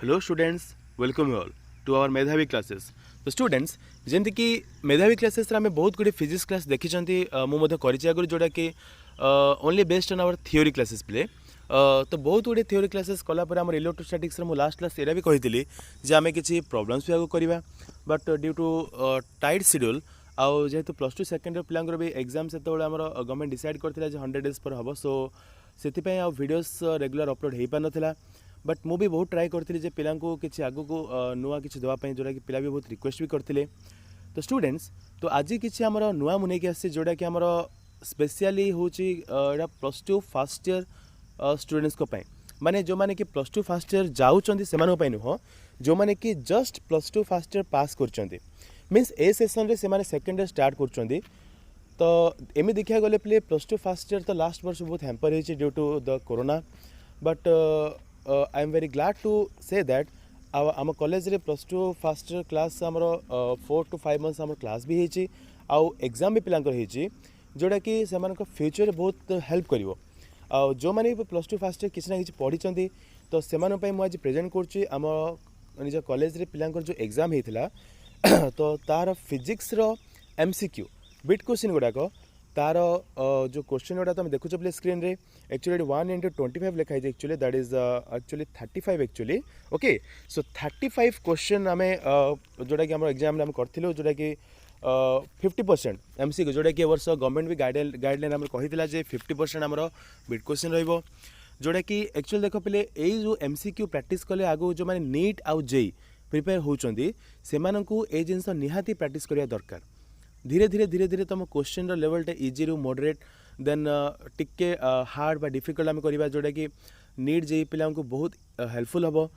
Hello students, welcome you all to our Medhavi classes. तो students, जमती कि मेधावी क्लासेस आम बहुत गुड फिजिक्स क्लास देखी मुझे कर जोटा कि only based on our theory classes play. तो बहुत गुड थियोरी क्लासेस कलापर आम इलेक्ट्रोस्टैटिक्स मु लास्ट क्लास एरा भी कही जे आम किसी प्रॉब्लम्स भी आगे करवा, but due to tight schedule आउ जेहेतु प्लस टू सेकेंड इयर पिलांकर भी एग्जाम से गवर्नमेंट डिसाइड करथिला जे 100 डेज पर हम, सो से आउ वीडियोस रेगुलर अपलोड हो पार नाला। बट मु भी बहुत ट्राए करी जे पिला किसी आग को नुआ किसी देवाई जोटा कि पिला भी बहुत रिक्वेस्ट भी करते। तो स्टूडेंट्स, तो आज किसी आम नुआ मुझे आसी जोटा कि आमर स्पेशली हूँ plus two first year students माने जो माने कि प्लस टू फास्ट ईयर जाऊँच से नुह, जो माने कि just plus two first year pass कर मीन्स ए सेसन रे से सेकेंड ईयर स्टार्ट कर। तो एमि देखा गले प्ले प्लस टू फास्ट ईयर तो लास्ट वर्ष बहुत हैम्पर हो due to the corona, but I am very glad to say that आम कॉलेज रे plus two first year class आमर 4 to 5 मंथ्स आम क्लास भी होती आउ एग्जाम भी पिलांकर होती जोटा कि से फ्यूचर बहुत हेल्प करिवो। जो मैंने प्लस टू फास्ट ईयर किसी ना कि पढ़ी तो से मुझे प्रेजेंट करुँच निज कॉलेज रे पिलांकर जो एग्जाम होता तो तार फिजिक्स रो MCQ बिट क्वेश्चन गुड़ाक तार जो क्वेश्चन गुड़ा तुम देखुच प्ले स्क्रीन रे एक्चुअली 1 into 25 लिखाई actually that is actually 35 actually. Okay, so 35 question आम जोटा कि एग्जाम करूँ जोटा कि 50% MCQ जोटा कि वर्ष गवर्नमेंट भी गाइडलाइन आम कही 50% आम बिट क्वेश्चन रही जोटा कि एक्चुअली देख पे यही जो MCQ प्रैक्टिस कले आगो जो मैंने नीट आउ जेई प्रिपेयर होती से ये जिनस निहाती प्रैक्टिस करने दरकार। धीरे धीरे धीरे धीरे तुम क्वेश्चन लेवलटा इजी रू मॉडरेट देन टिके हार्ड बा डिफिकल्ट आम करवा जोटा कि नीट जेई पिला बहुत हेल्पफुल हम।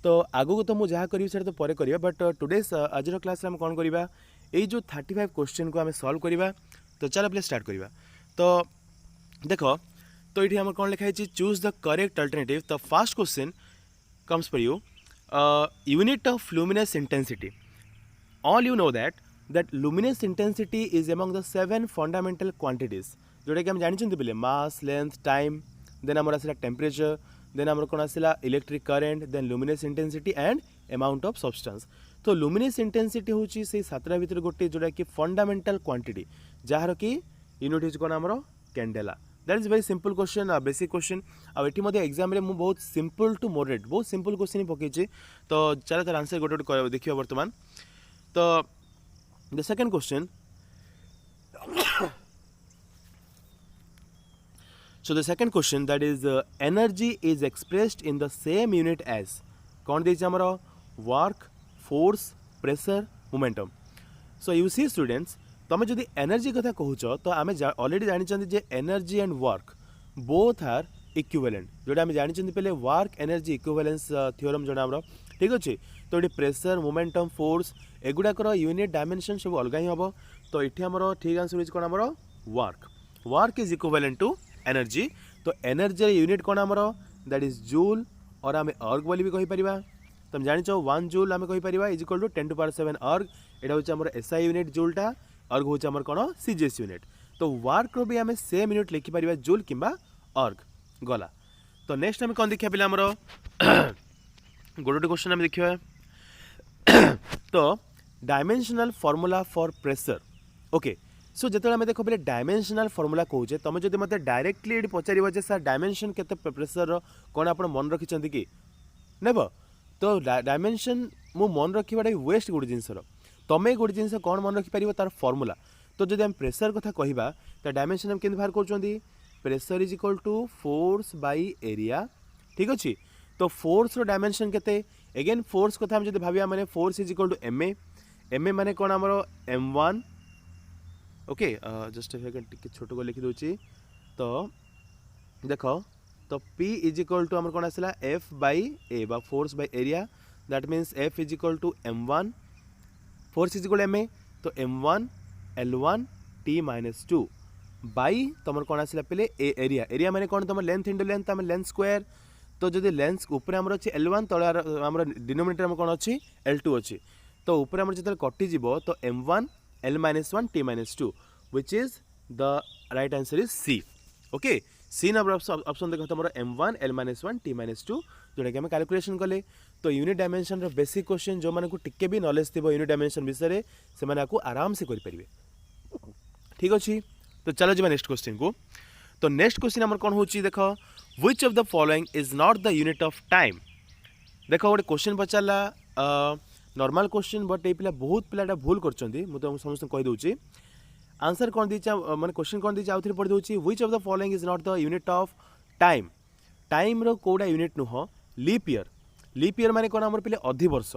तो आगू तो मुझे जहाँ करी तो पर करवा, बट टुडेस आज क्लास आम कौन करवा ये जो 35 क्वेश्चन को आम सॉल्व करवा। तो चलो प्ले स्टार्ट करवा। तो देख, तो ये आम कौन लिखाई choose the correct alternative. The first question comes for you, unit of luminous intensity. All you know that luminous intensity is among the 7 fundamental quantities जोटा कि हम जानी पे mass, length, time, then आमर आसला temperature, then आमर कौन आसला electric current, then luminous intensity and amount of substance। तो luminous intensity हूँ से 7 भितर गोटे जोटा कि fundamental quantity जार कि यूनिट हूँ कौन आमर candela. That is very simple question, basic question. आठी एग्जाम रे बहुत सिंपल टू मॉडरेट बहुत सिंपल क्वेश्चन ही पकई। तो चलो तार आंसर गोटे गोटे देखिए बर्तमान। तो the second question, so the second question that is energy is expressed in the same unit as कौन देइछ हमरो work, force, pressure, momentum। so you see students, तुम जदि एनर्जी कथा कहूच तो आम ऑलरेडी जानी जे energy and work both are equivalent जोटा आम जानी पहले वर्क एनर्जी इक्विवेलेंस थ्योरम जोड़ा आमर ठीक अच्छे। तो ये प्रेशर, मोमेंटम, फोर्स एगुड़ाकर यूनिट डायमेंशन सब अलग ही हम। तो ये आमर ठीक आंसर होइछ कौन आमर work is equivalent to energy. तो एनर्जी यूनिट कौन आमर दैट इज जूल और आम अर्ग बोली भी कहीपर। तुम जानिच 1 जूल आम कहीपर इज इक्वल टू 10⁻⁷ अर्ग। यहाँ हूँ आमर SI यूनिट जूलटा, अर्ग हूँ आमर कौन CGS यूनिट। तो वर्क रो भी आम सेम यूनिट लिखिपर जूल किंबा अर्ग गला। तो नेक्स्ट आम कौन देखा पे आमर गोटे क्वेश्चन आम देखा। तो dimensional formula for pressure. Okay, so जो आम देख पे डायमेंशनल फॉर्मूला कहे तुम जो मत डायरेक्टली ये पचार जे सर डायमेंशन के प्रेशर कौन आप मन रखिंट कि नेब। तो डायमेंशन मु मन रखा वेस्ट गोटे जिनसर तुम गोटे जिन कौन मन रखिपर तार फॉर्मूला। तो जब आम प्रेशर कथा कहवा तो डायमेंशन आम के बाहर कर pressure is equal to force by area ठीक अच्छे। तो फोर्स रो डायमेंशन केते अगेन फोर्स कथा हम जब भाविया माने force is equal to M A माने कौन आमर M1। ओके, जस्ट टिके छोट को लिखि दूची। तो देख, तो P इज इक्वल टू आमर कौन आसला F बाय A बा force by area that means F is equal to M1, force is equal M A। तो M1 L1 T-2 बाई तुम कौन आसला पे एरिया। एरिया माने कौन तुम लेंथ इंटू लेंथ आम लेंथ स्क्वायर। तो जब लेंथ ऊपर आमर अच्छी L1 तले आम डिनोमिनेटर आम कौन अच्छी L2 अच्छी। तो ऊपर आम जो कटिज तो M1 L-1 T-2 which is the right answer is C। Okay, C number option देखो तुम M1 L-1 T-2 जोटा कि आम कैलकुलेशन कले। तो तो यूनिट डायमेंशन रो बेसिक क्वेश्चन जो माने को टिके भी नॉलेज थिबो यूनिट डायमेंशन विषय से माने को आराम से करि परिबे। ठीक अछि, तो चलो जी नेक्स्ट क्वेश्चन को। तो नेक्स्ट क्वेश्चन हमर कोन होची देखो, which of the following is not the unit of time. देखो गोटे क्वेश्चन पचारला नॉर्मल क्वेश्चन बट ये पिला बहुत पिलाटा भूल करछंती, मु तो समस्त कहि दउची आंसर कोन दी माने क्वेश्चन कोन दी आउथरे पढ दउची, which of the following is not the unit of time. Time रो कोडा यूनिट नुह लीप ईयर। लीप ईयर माने कोन हमर पिले अधिवर्ष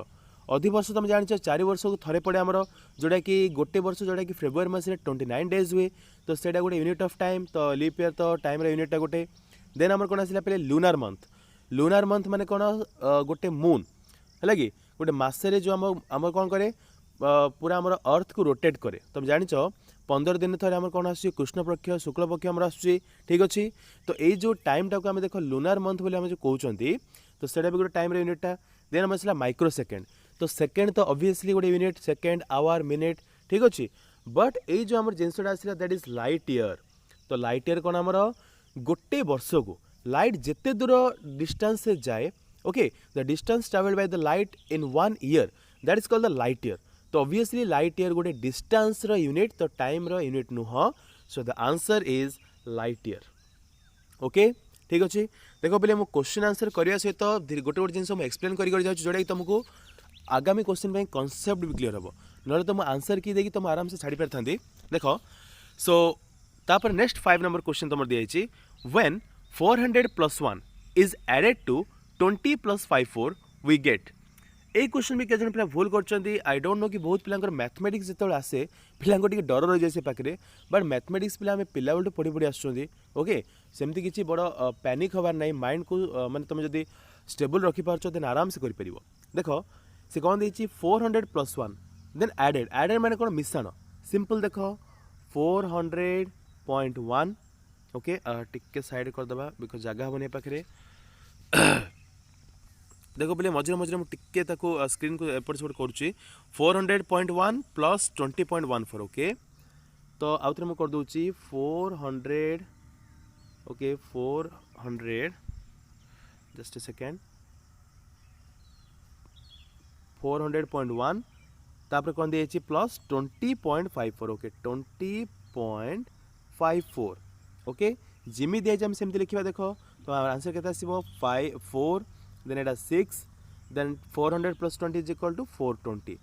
तुम जान 4 वर्ष को थरे पड़े आमर जोटा कि गोटे वर्ष जोटा कि फेब्रुआरी मस 29 डेज हुए, तो सेटा गोटे यूनिट ऑफ टाइम। तो लीप ईयर तो टाइम यूनिटा गोटे। देन आमर कौन आसला पे लुनार मंथ। लुनार मंथ माने कौन गोटे मून है कि गोटे मसरे जो आम कौन करे पूरा आमर अर्थ को रोटेट करे। तुम जान 15 दिन थरे आमर कौन आस कृष्ण पक्ष शुक्ल पक्ष आमर आसुची। ठीक अच्छे, तो ये जो टाइम टाक आम देख लुनार मंथ बोली आम जो कहते, तो सेटा भी गोटे टाइम यूनिटा। देन आम आसला माइक्रो सेकेंड। तो सेकेंड तो ऑब्वियसली गोटे यूनिट, सेकेंड आवर मिनिट। ठीक अच्छे, बट ये जो आम जिनसा आसला दैट इज लाइट ईयर। तो लाइट ईयर कौन आमर गोटे वर्ष को लाइट जिते दूर डिस्टेंस से जाए, okay, the distance travelled by the light in 1 year that is called the light year. तो ऑब्वियसली लाइट ईयर गोटे डिस्टेंस रो यूनिट, तो टाइम रो यूनिट नुह। So the answer is light year. Okay, ठीक अच्छे। देखो पहले मु क्वेश्चन आंसर करने सहित गोटे गोटे जिन एक्सप्लेन कर जोटा कि तुमको आगामी क्वेश्चन में कॉन्सेप्ट भी क्लियर हम ना, तो आंसर की देखिए तुम आराम से छाड़ी पारि था। देख सो तापर नेक्स्ट 5 नंबर क्वेश्चन तुम दिखाई, when 400 + 1 is added to 20 + 54 we get. ये क्वेश्चन भी कई पिला भूल कर। आई डोंट नो कि बहुत पिला मैथमेटिक्स जो आसे पिला डर रही जाए से पाखे, बट मैथमेटिक्स पिला आम पिला बेलू पढ़ी पढ़ी आसुँच। ओके, सेमती किसी बड़ पैनिक हबार ना, माइंड को माने तुम जब स्टेबल रखिपार देन आराम से कर। देख से कौन देखिए 400 + 1 देन एडेड। एडेड माने कौन मिशाण। सिंपल देख 400.1 ओके टिके साइड करदे बिकज जगह हम पाखे। देखो पहले मझे मझे मुझे स्क्रीन को एपट सेपट करुच्ची 400.1 + 20.14 ओके। तो आउ थे मुझे करदे 400 ओके 400 जस्ट ए सेकेंड 400.1 तापर कौन दिए प्लस 20.54 ओके 20.54 ओके। जिमी दिए आम सेमती लिखा देख, तो आंसर के 4 then Etah 6 then 400 + 20 is equal to 420।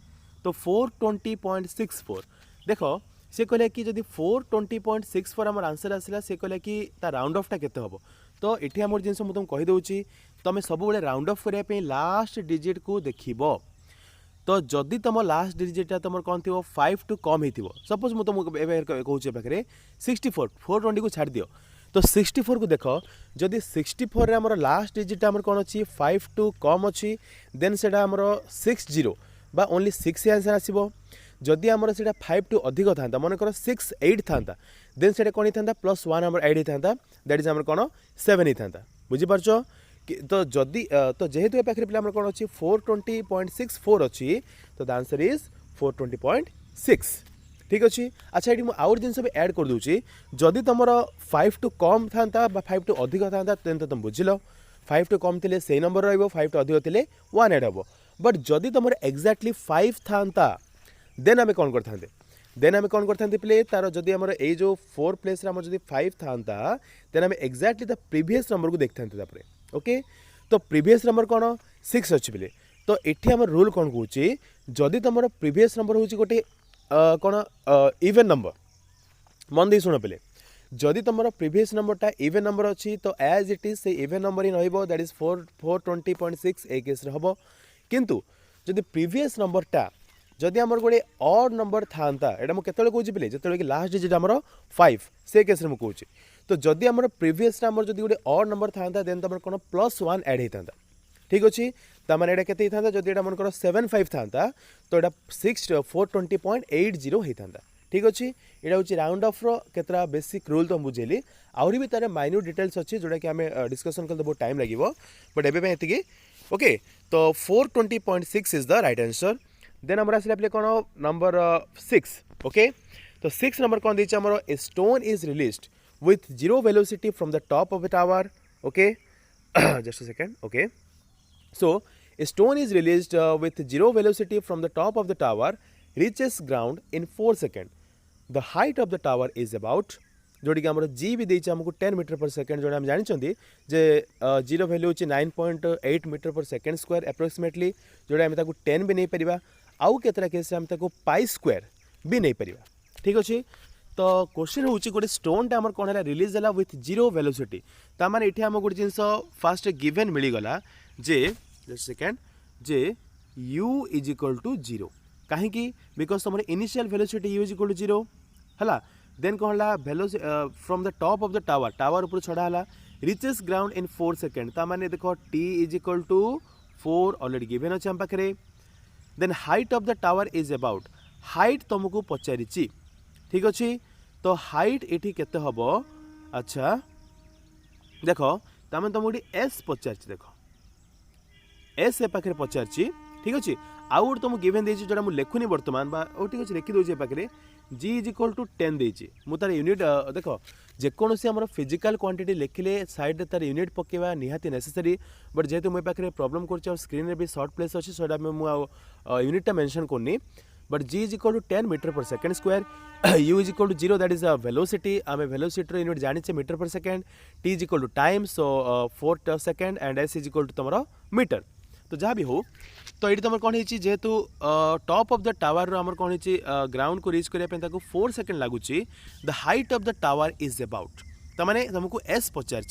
तो 420.64 देख से कहले कि जब 420.64 आम आंसर आसला से कहले कि राउंड ऑफ टा केते हबो। तो ये आम जिन मुझे कहीदे तुम सब राउंड ऑफ करने लास्ट डिजिट को देखब। तो जदि तुम लास्ट डिजिटा तुम कौन थी 5 टू कम हो, सपोज मुझे कहूँ पाखे 64 420 को छाड़ दियो। तो 64 को देख जदि 64 आमर लास्ट डिजिटा आमर कौन अच्छी 5 टू कम अच्छी देन से 60 बा ओनली 6 आंसर आसो। जदि आमर से 5 टू अधिक था मन कर 68 था देन से कौन होता +1 आमर ऐड होता दैट इज आमर कौन 7 होता। बुझीपारच। तो जदि तो जेहेतु पाखे पे कौन अच्छी 420.64 अच्छी, तो द आंसर इज 420.6। ठीक अच्छे। अच्छा ये आउट जिन भी ऐड कर दूसरी, जदि तुम 5 टू कम था 5 टू अधिक था तेन तो तुम बुझल 5 टू कम थे से नंबर रो 5 टू अधिक थे 1 ऐड हम। बट जदि तुम एक्जाक्टली 5 था देन आम कौन करते देन आम कौन करते प्ले तार जदि आम जो 4 प्लेस जब 5 था देन आम एक्जाक्टली द प्रीवियस नंबर को देखते हैं। ओके, तो प्रीवियस नंबर कौन 6 अच्छी प्ले। तो ये आम रूल कौन कौन जदि तुम प्रीवियस नंबर हूँ गोटे कौन इवेन नंबर, मन दे शुण पे जदि तुम प्रीवियस नंबरटा इवेन नंबर अच्छी तो एज इट इज से इवेन नंबर ही रही दैट इज 420.6 ए केस हम। किंतु जदि प्रीवियस नंबरटा जदि आमर गोटे ऑड नंबर था यहाँ मुझे कहूँ पे जो कि लास्ट डिजिट आमर 5 से केस मुझे। तो जदि आमर प्रीवियस आमर जदि गोटे ऑड नंबर था देन तुम कौन +1 ऐड होता। ठीक अच्छे, तार ये के जदि मन कर 75 था तो यहाँ 420.80 होता। ठीक अच्छे, यहाँ हूँ राउंड ऑफ केतरा बेसिक रूल तो बुझेली। आहरी भी तार माइन्यूट डिटेल्स अच्छी जोटा कि आम डिस्कसन करते बहुत टाइम लगे, बट एवं ओके। तो 420.6 is the right answer. Then आम आसला पे कौन नंबर 6 ओके। तो 6 नंबर कौन दीजिए आमर a stone is released with 0 velocity from the top of the tower okay just a second okay. So A stone is released with zero velocity from the top of the tower, reaches ground in 4 seconds. The height of the tower is about जोटी कि आमर जी भी देइछ हमको 10 metre पर second जोटा हम जानिछंती जे zero value होची 9.8 metre पर second square approximately जोटा हम ताको 10 भी नहीं परिबा आउ केतरा केस हम ताको पाई स्क्वायर भी नहीं परिबा ठीक अछि। तो क्वेश्चन होची गोटे स्टोन टा हमर कोन हला रिलीज होला विथ जीरो वेलोसिटी ता माने एठी हम गोटे जिंस फास्ट गिवन मिली गला जे जस्ट सेकंड जे u इज इक्वल टू 0 काहे कि बिकॉज़ हमर initial velocity u is equal to 0 हला देन कौन ला velocity from the top of the tower tower ऊपर चढ़ा हला रिचेस ग्राउंड इन 4 सेकंड ता माने देखो t is equal to 4 already given अछि हम पाखरे। Then height of the tower is about height तुमको पचारिछि ठीक अछि। तो हाइट एठी केते हबो अच्छा देखो तमे तुमको s पचारछि देखो s ए पाखरे पचारछि ठीक अछि। आउट तुम गिवन देछि जोटा मु लेखुनी वर्तमान बा ओ ठीक अछि लिखि दोछि पाखरे g इज इक्वल टू 10 देछि मु तार यूनिट देखो जेकोसी हमर फिजिकल क्वांटिटी लिखिले साइड तार यूनिट पकेवा निहाती नेसेसरी बट जेतु मो पाखरे प्रॉब्लम करछि और स्क्रीन रे भी शॉर्ट प्लेस अछि सोडा में मु यूनिट टा मेंशन करनी but g is equal to 10 metre per second square u is equal to 0 that is a velocity आमे वेलोसिटी रो यूनिट जानि छे metre per second t is equal to time so 4 second and s is equal to तमरो metre. तो जहाँ भी हो तो ये तुम कौन है जेहेतु टॉप ऑफ द टावर आमर कौन है ग्राउंड को रीच करने 4 सेकंड लगुच the height of the tower is about तमाने तुमको एस पचार।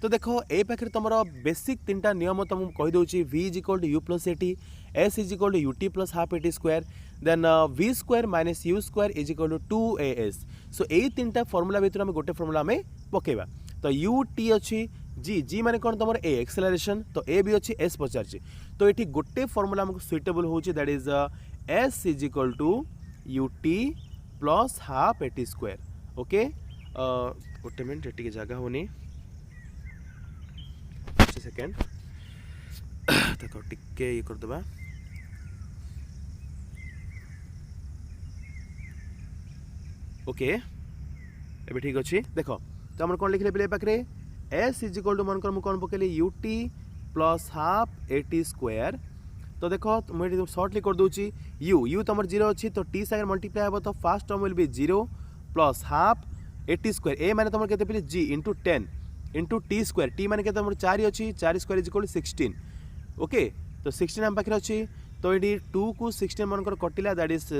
तो देखो ए पाखे तुम बेसिक 3टा नियम तुमको कहीदे v is equal to U plus AT S is equal to UT plus half eighty square then v square minus U square is equal to 2as। So यही 3टा फॉर्मूला भितर आम गोटे फॉर्मूला आम पकेबा। तो यू टी अच्छी जी जी माने कौन तुम ए एक्सेलरेशन तो ए भी अच्छी एस पचार। तो ये गोटे फॉर्मूला हमको सुइटेबल हो that is S is equal to U T plus half eighty square okay. गोटे मिनट ये जगह होनी सेकेंड देखो टिके ये करदबा ओके एबे ठीक अच्छी। देखो तो हम कौन लिखले पे पाखरे s इज इक्वल टू मन कर कौन पकेली u T plus half eighty square. तो देखो मुझे सर्टली कर दूची यू तुम 0 अच्छी तो टी सागर मल्टीप्लाई हम तो first term will be 0 plus half eighty square ए माने तुम केते पे g into 10 into t square t माने केते तुम 4 अच्छी 4 square is equal to 16 okay. तो 16 हम पाखे अच्छी तो ये 2 को 16 मन कर कटिला दैट इज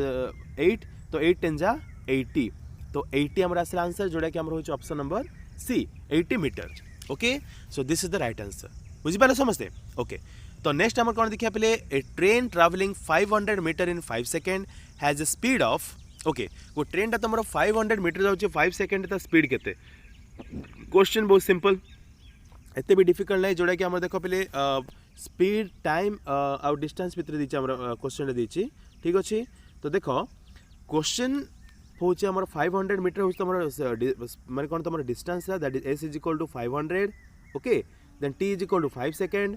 8 तो 8 10 जा 80 तो 80 हमर आसला आंसर जोड़ा कि हमर होछ option number C 80 metre okay. So this is the right answer बुझी पाले समझते ओके। तो नेक्स्ट हमर कोन देखिया पले a train travelling 500 metre in 5 second has a speed of okay वो ट्रेन ता तमरो 500 मीटर जाउची 5 सेकंड ता स्पीड केते। क्वेश्चन बहुत सिंपल एते भी डिफिकल्ट नहीं जोड़ा कि हमर देखो पले स्पीड टाइम आउ डिस्टेंस भितर दिछि हमर क्वेश्चन दिछि ठीक अछि। तो देखो क्वेश्चन होची हमर 500 मीटर होची तमर माने कोन तमर डिस्टेंस है that is s is equal to 500 okay then t is equal to 5 second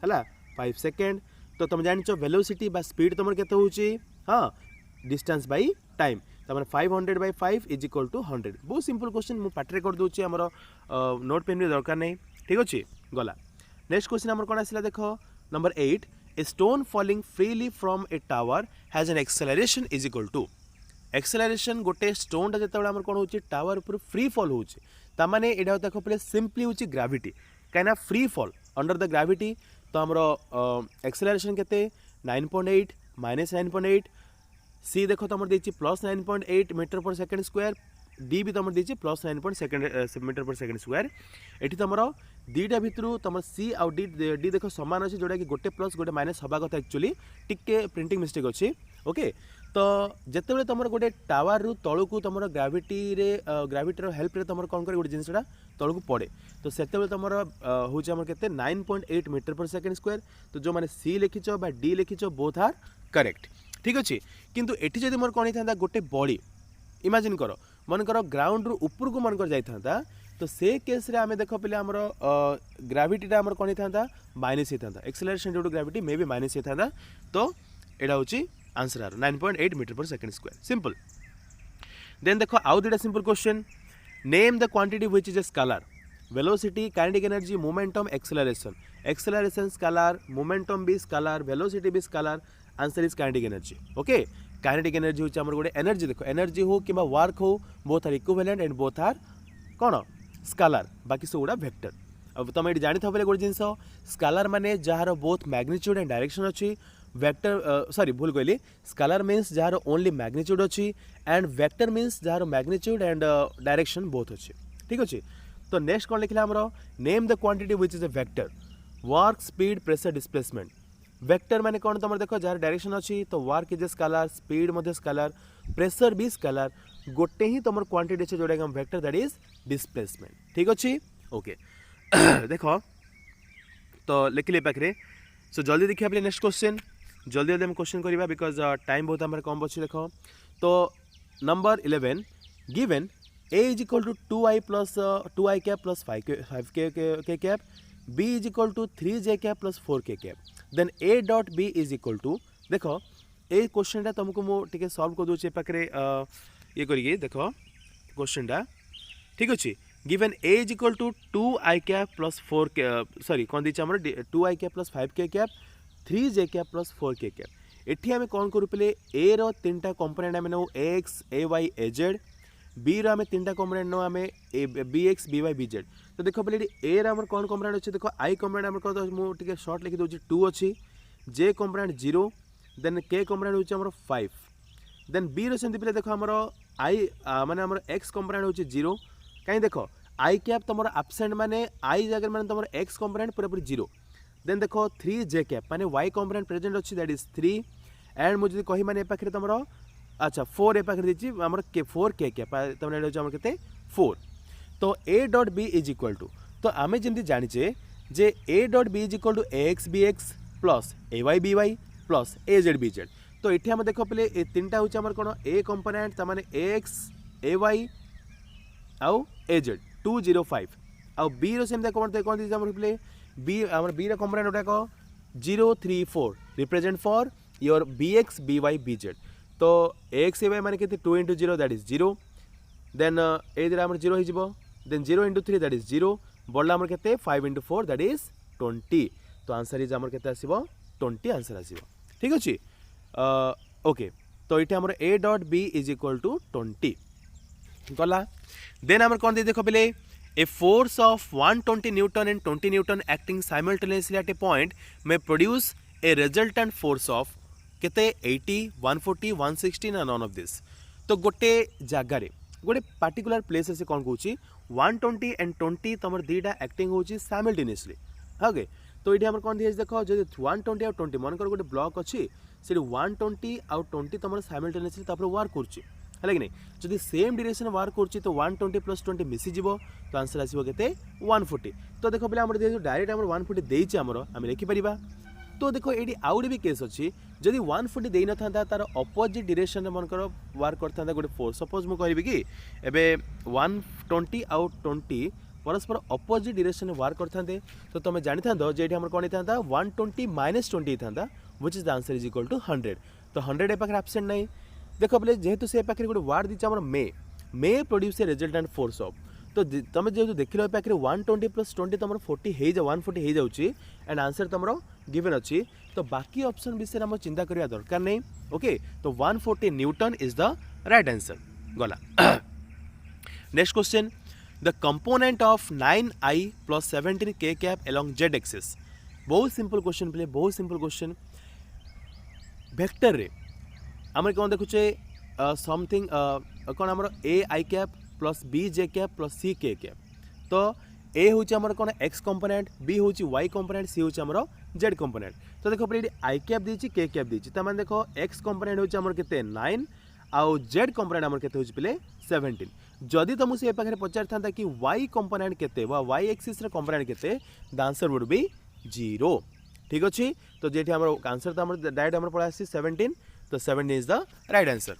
हला 5 सेकंड। तो तुम जानिचो वेलोसिटी बा स्पीड तमर केते होची हां डिस्टेंस बाय टाइम तमर 500 बाय 5 इज इक्वल टू 100। बहुत सिंपल क्वेश्चन मु पाटरे कर दोची हमर नोट पेन भी दरकार नहीं ठीक अछि गला। नेक्स्ट क्वेश्चन हमर कोन आसिला देखो number 8 a stone falling freely from a tower has an acceleration is equal to acceleration गोटे स्टोन टा जते हमर कोन होची टावर ऊपर फ्री फॉल होची ता माने एडा देखो पले सिंपली होची ग्रेविटी काना free fall under the gravity. तो हमरो एक्सेलरेशन केते 9.8 माइनस 9.8 सी देखो तमर देछि plus 9.8 metre per second square D भी तमर देछि plus 9.7 metre per second square. एठी तमर दीटा भितरु तमर सी आउ डी डी देखो समान अछि जोडा कि गोटे प्लस गोटे माइनस हबा कथा एक्चुअली टिके प्रिंटिंग मिस्टेक अछि ओके। तो जिते तुम गोटे टावर रु तलू को तुम ग्राविटी रे ग्राविटी हेल्प रे तुम कौन कर गोटे जिनसा तलू को पड़े तो से तुम हूँ के 9.8 मीटर पर सेकेंड स्क्वायर। तो जो मैंने सी लिखिच बा डी लिखिच बोथ आर करेक्ट ठीक अच्छे। किंतु एठी जदि मोर कौन होता गोटे बॉडी इमेजिन कर मन कर ग्राउंड रु ऊपर को मन कर जाता तो से केस रे आमे देखो पहले आमर ग्राविटी आमर कौन होता माइनस होता acceleration due to gravity may be minus होता। तो एटा होची answer R 9.8 metre per second square simple. Then देखो आउ दुटा simple question name the quantity which is a scalar velocity kinetic energy momentum acceleration acceleration scalar momentum भी scalar velocity भी scalar answer is kinetic energy okay kinetic energy होची हमर गोटे energy देखो energy हो कि वर्क हो both are equivalent and both are कौन स्केलर बाकी सब गुड़ा वेक्टर अब तुम ये जानी था गोटे जिनस स्केलर माने जार बोथ मैग्नीट्यूड एंड डायरेक्शन अच्छी वेक्टर सॉरी भूल कहली स्केलर मीन्स जार ओनली मैग्नीट्यूड अच्छी एंड वेक्टर मीन्स जार मैग्नीट्यूड एंड डायरेक्शन बोथ अच्छी ठीक अच्छे तो नेक्स्ट कौन लिखला हमरो name the quantity which is a vector work speed pressure displacement vector माने कौन तुम देखो जार डायरेक्शन अच्छी तो work is a scalar speed मध्य स्केलर प्रेशर भी स्केलर गोटे ही तुम क्वांटिटी अच्छे जोटा हम वेक्टर दैट इज डिस्प्लेसमेंट ठीक अच्छे ओके देखो तो लिखिले पाखे सो जल्दी देखिए अपने नेक्स्ट क्वेश्चन जल्दी जल्दी हम क्वेश्चन करवा बिकज टाइम बहुत हमारे कम अच्छे देखो तो number 11 given a is equal to 2i plus 2i cap plus 5k cap b is equal to 3j cap plus 4k cap then a dot b is equal to देखो ए question टा तुमको मो टिके सॉल्व कर दोचे पाखरे ये करिए देखो क्वेश्चन टा ठीक अछि given a is equal to 2i cap plus 4k sorry कोन दिछ हमर 2i cap plus 5k cap 3j cap plus 4k cap एठी हमें कोन करू पले a रो तीनटा कंपोनेंट हमें नो ax ay az बी रो आम तीन कंपोनेंट नो आम b x b y b z तो देखो पहले ए रो कौन कंपोनेंट अच्छे देखो आई कंपोनेंट आम कह मुझे शॉर्ट लिखी दूसरी 2 अच्छी जे कंपोनेंट 0 देन के कंपोनेंट हूँ 5 देन बी रो सेमती पे देखो आमर आई माने आमर एक्स कंपोनेंट हूँ 0 कहीं देखो आई कैप तुम आबसेंट माने आई जगह माने तुम एक्स कंपोनेंट पूरा पूरी 0 देन देखो 3 जे कैप माने वाई कंपोनेंट प्रेजेंट अच्छी दैट इज 3 एंड मुझे कही माने पाखे तुम अच्छा 4 ए पाखे दीजिए आमर के 4 के तुमने के 4 तो a dot b is equal to तो आम जमी जाचे जे a dot b is equal to a x b x plus a y b y plus a z b z तो ये आम देख पे ए तीन टा हूँ कौन ए कंपोनेंट तमाने ए एक्स ए वाई आउ ए जेड 205 आउ बी रो सेम कौन कौन पे बी आम बी कंपोनेंट गुटाक 034 represent for your b x b y b z तो एक्स ए वाई माने के 2 into 0 that is 0 then a दिरा हमर 0 हो देन 0 into 3 दैट इज 0 बढ़ला हमर केते 5 into 4 दैट इज 20 तो आंसर इज हमर केते आसीबो 20 आंसर आसीबो ठीक अछि ओके तो इटे हमर a dot b is equal to 20 गला देन हमर कोन दे देखो पहले a force of 120 newton and 20 newton acting simultaneously at a point may produce a resultant force of केते 80 140 160 ना नन ऑफ दिस तो गोटे जगार गोटे पार्टिकुलर प्लेस से कौन कहूँ 120 एंड 20 तुम दीटा एक्टिंग होची साइमल्टेनियसली ओके तो ये आम कौन दिए देखो जो 120 आउ 20 मनकर गोटे ब्लॉक अच्छी से 120 आउ 20 तुम साइमल्टेनियसली वर्क कर कि नहीं जब सेम डायरेक्शन वर्क कर तो 120 प्लस 20 मिसीज तो आंसर आसो के 140 तो देखो पे डायरेक्ट 140 देती आम लिखिपर तो देखो ये आउे भी केस अच्छी जदि 140 दे ना तार अपोजिट डायरेक्शन मनकर वर्क करता गोटे फोर्स सपोज मुझे कहि कि एवं 120 आउ 20 परस्पर अपोजिट डायरेक्शन वर्क करते तो तुम जानी था जे कौन था 120 माइनस 20 था which is the answer is equal to 100 तो 100 ए पाखे एब्सेंट नहीं देखो बोले जेहेतु से पाखे गोटे वार्ड दीजिए मे produce a resultant force of तो तुम जो देख लो पाखे 120 प्लस 20 तुम 40 हो 140 हो जाऊँगी एंड आंसर तुम गिवन अच्छी तो बाकी ऑप्शन विषय में चिंता करने दरकार नहीं ओके तो 140 newton is the right answer गला next question the component of 9i plus 17k cap along z axis बहुत सिंपल क्वेश्चन पे बहुत सिंपल क्वेश्चन वेक्टर रे आम कौन देखुचे समथिंग कौन आम a i cap plus b j cap plus c k cap तो ए हूँ आम कौन एक्स कंपोनेंट बी हूँ वाई कंपोनेंट सी हूँ आम जेड कंपोनेंट तो देखो ये आई कैप दी के कैप दी मैंने देखो एक्स कंपोनेंट हूँ आम के 9 आउ जेड कंपोनेंट आम के 17 जदि तुम से पाखे पचार था कि वाई कंपोनेंट के वाई एक्सिस कंपोनेंट के द आंसर वुड बी 0 ठीक अच्छे तो जेठी आंसर तो डायरेक्ट आम पड़ा 17 तो 17 इज द राइट आंसर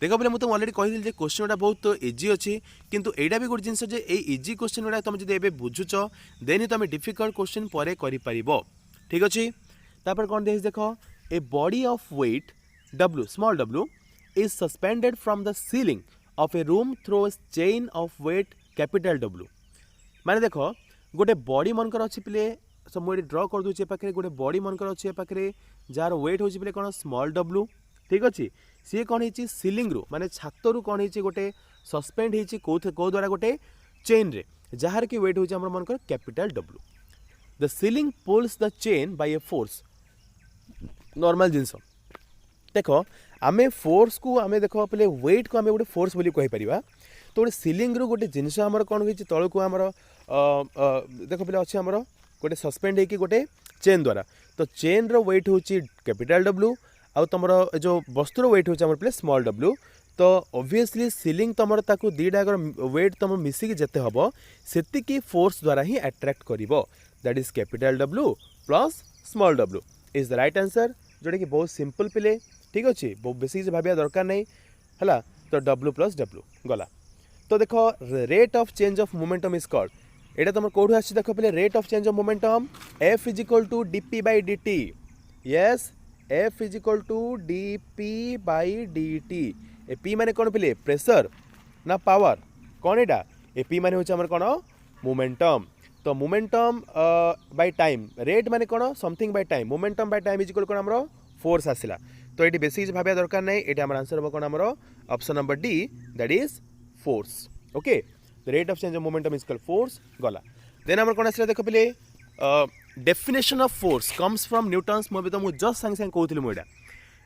देखो बोले मुझे अलरेडी कही क्वेश्चन गुड़ा बहुत इजी अच्छी किंतु एटा भी गोटे जिनस इजी क्वेश्चन गुड़ा तुम जब बुझुच देन ही तुम डिफिकल्ट क्वेश्चन पर कर ठीक अच्छे तापर कौन देखो a body of weight W small w is suspended from the ceiling of a room through a chain of weight capital W माने देख गोटे बॉडी मनकर अच्छी पिले सो मुझे ड्र कर दूचे पाखे गोटे बॉडी मनकर अच्छे पाखे जार वेट हो पिले कौन स्मॉल डब्ल्यू ठीक अच्छे सी कौन हो सीलिंग रु माने छात रु कौन हो गोटे सस्पेंड हो कौ द्वारा गोटे चेन रे जार कि वेट हो मनकर capital W the ceiling pulls the chain by a force normal जिनस देख आमे फोर्स को आमे देख पे वेट को आमे गोटे फोर्स बोली कहि परिबा तो गोटे सीलिंग रु गोटे जिनस आमर कौन होइछि तळ को आमर देख पे अच्छे आमर गोटे सस्पेंड होइकि गोटे चेन द्वारा तो चेन रो वेट होछि कैपिटल डब्ल्यू आउ तुमर जो वस्तुर वेट होछि आमर पे स्मॉल डब्ल्यू तो ऑब्वियसली सीलिंग तुमर ताकू दीटा अगर वेट तुम मिसिक जेते हबो सेतिकी फोर्स द्वारा ही अट्रैक्ट करिवो that is capital W plus small डब्ल्यू इज द राइट आंसर जोटा कि बहुत सिंपल पिले ठीक अच्छे बहुत बेसी किसी भाविया दरकार नहीं है तो डब्ल्यू प्लस डब्ल्यू गला तो देख rate of change of momentum is called एटा तुम कौटू आछि देख पे rate of change of momentum F is equal to dp by dt yes F is equal to dp by dt ए पी माने कौन पिले प्रेशर ना पावर कौन एटा ए पी माने होछि हमर कौन मोमेंटम तो मोमेंटम बाय टाइम रेट माने कौन something by time momentum bye time is equal कौन हमरो फोर्स आसिला तो ये बेसिक भाविया दरकार नहीं ये आम आंसर हम कौन हमरो option number D that is force okay the rate of change of momentum is equal force गला देन हमर कौन आसिला देख पिले definition of force comes from Newton's मैं तुमको जस्ट सांगे सांगे कहूली मुझे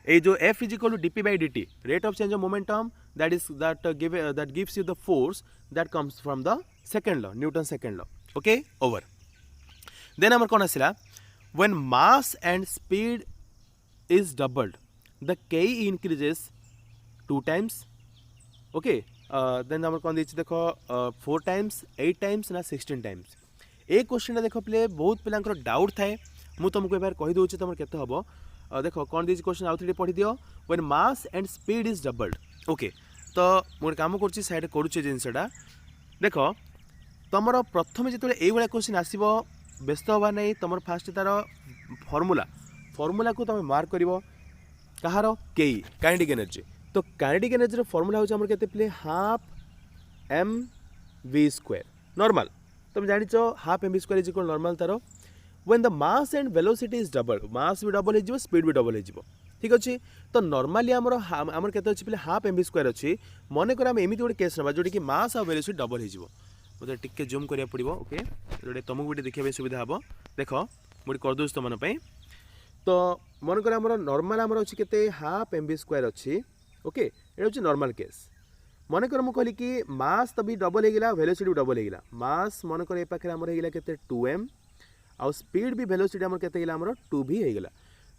ये जो F is equal to dp by dt rate of change of momentum that gives you the force that comes from the second law Newton second law okay over then हमर कौन आसिला when mass and speed is doubled the k increases 2 times okay then हमर कौन देछि देखो 4 times 8 times ना 16 times ए question देखो play बहुत पिलांकर डाउट थाए मु तुमको एक बार कहि दोछि तुमर केते हबो देखो कौन देछि क्वेश्चन आउथरे पढि दियो when mass and speed is doubled okay तो मोर काम करछि साइड करूछि जिंसडा देखो तुमर प्रथम जेतले एई वाला क्वेश्चन आसीबो व्यस्त होबा नै तुमर फास्ट तार फॉर्मूला को तुम मार्क कर कहार के काइनेटिक एनर्जी तो काइनेटिक एनर्जी फॉर्मूला होचे हमर केते प्ले half M we square normal तुम जानिच half M we square is equal normal तार when the mass and velocity is double mass भी डबल हो स्पीड भी डबल हो ठीक अच्छे तो नॉर्मली आमर केते अछि प्ले हाफ एम वी स्क्वायर अछि मन कर हम एमिति गोटे केस नबा जोटी कि मास और वेलोसिटी डबल हो मतलब टिके जूम करिया पड़िबो ओके जोटे तुमको भी देखिबे सुविधा हबो देखो मुडी कर दोस्त मन पई तो मन कर आमर नॉर्मल आमर अच्छी केते हाफ एम वी स्क्वायर अच्छी ओके ये हूँ नॉर्मल केस मन कर मुझे कहली कि मास तभी डबल होगा वेलोसिटी डबल होगा मास मन कर ए पाखे आमर होगा केते 2m आउ स्पीड भी वेलोसिटी आमर केते होगा आमर 2 भी होगा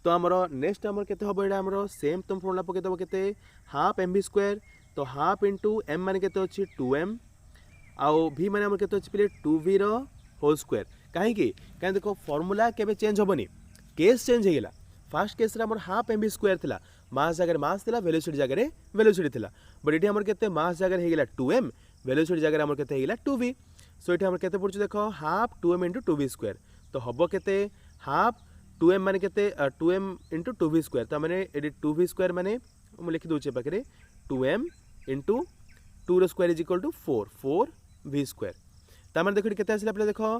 तो आमर नेक्स्ट आमर केते हबो एडा आमर सेम तुम फॉर्मूला पके दबो केते हाफ एम वी स्क्वायर तो हाफ इंटू एम माने केते अछि 2m आउ v माने आमर केते अछि प्ले 2v रो होल स्क्वायर कहीं देखो फॉर्मूला केबे चेंज होबनी केस चेंज होगा फास्ट केस रे हमर हाफ एम वी स्क्वायर थिला मास जगह मास थिला वेलोसिटी जगह वेलोसिटी थिला बट एठी हमर केते मास जगह होगा 2m वेलोसिटी जगह हमर केते होगा 2v सो एठी हमर केते पड़छ देखो हाफ 2m * 2v स्क्वायर तो हबो केते हाफ 2m माने केते 2m * 2v स्क्वायर त माने एडी 2v स्क्वायर माने हम लिखि दोचे पाखरे 2m * 2 रो square is equal to 4v square त माने देखो केते आसिला पले देखो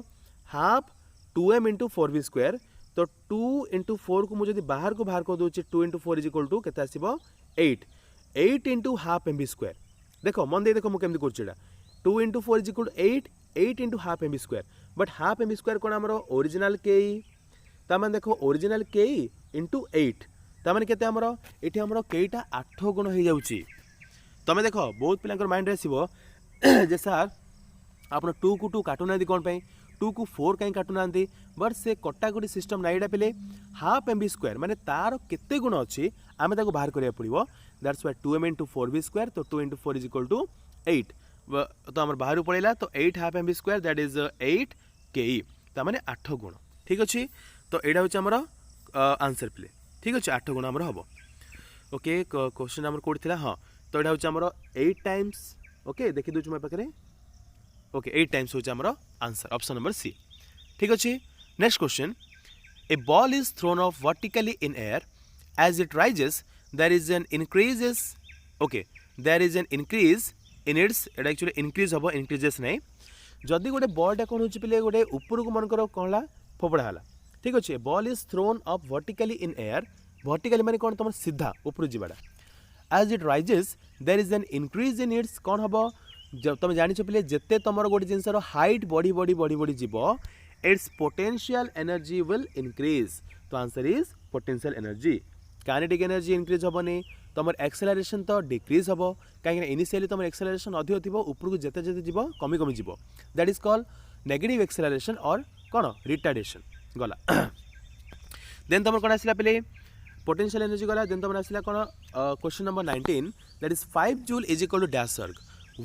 हाफ 2m * 4v स्क्वायर तो 2 * 4 को मुझे बाहर को बाहर कर दूचे 2 * 4 इज इक्वल टू केते आसीबो 8 * हाफ एम वी स्क्वायर देखो मन दे देखो मु केमति करछिडा 2 * 4 is equal to 8 * half M we square but half M we square कोन हमरो ओरिजिनल के ता माने देखो ओरिजिनल के * 8 ता माने केते हमरो एठी हमरो केटा 8 गुण हो जाउची तमे देखो बहुत पिलांकर माइंड रे आसीबो जे सर आपण 2 को 2 काटू ना दी कोन पई 2 को 4 कहीं काटूना बट से कटाकटी सिस्टम नाईटा पे हाफ एम वी स्क्वायर माने तार केते गुण अच्छी आम बाहर करा पड़ो that's why 2m * 4v square तो 2 * 4 इज इक्वल टू 8 तो आम बाहर पड़ेगा तो 8 half M we square that is 8 के मैंने 8 गुण ठीक अच्छे तो यहाँ हूँ आमर आंसर प्ले ठीक अच्छे 8 गुण आमर हम ओके क्वेश्चन आमर कौट था हाँ तो यहाँ हूँ आमर 8 टाइम्स ओके देखी दूँ मो पाखे ओके 8 टाइम्स होचे हमरो आंसर ऑप्शन नंबर सी ठीक अच्छे next question a ball is thrown off vertically in air as it rises there is an increases okay there is an increase in its at actually increase हम increases नहीं जदि गोटे बॉलटा कौन होची पिले गोटे ऊपर को मनकर कहला फोपड़ा हला ठीक अच्छे ball is thrown up vertically in air vertically माने कौन तुम सीधा ऊपर जीवाटा as it rises there is an increase in its कौन हम जब तुम जानी पिले जिते तुम गोटे जिनसर हाइट बढ़ी बढ़ी बढ़ी बढ़ी जीव its potential energy will increase तो answer is potential energy kinetic energy increase हेनी तुम एक्सेलरेशन तो डिक्रीज हम कहीं इनिशियली तुम एक्सेलरेशन अधिक थी ऊपर को जिते जिते जीव कमी कमी जीव that is called negative acceleration और कौन रिटार्डेशन गला देन तुम कौन आसला पे पोटेंशियल एनर्जी गला देन तुम आसला कौन question number 19 that is 5 joule is equal to dash erg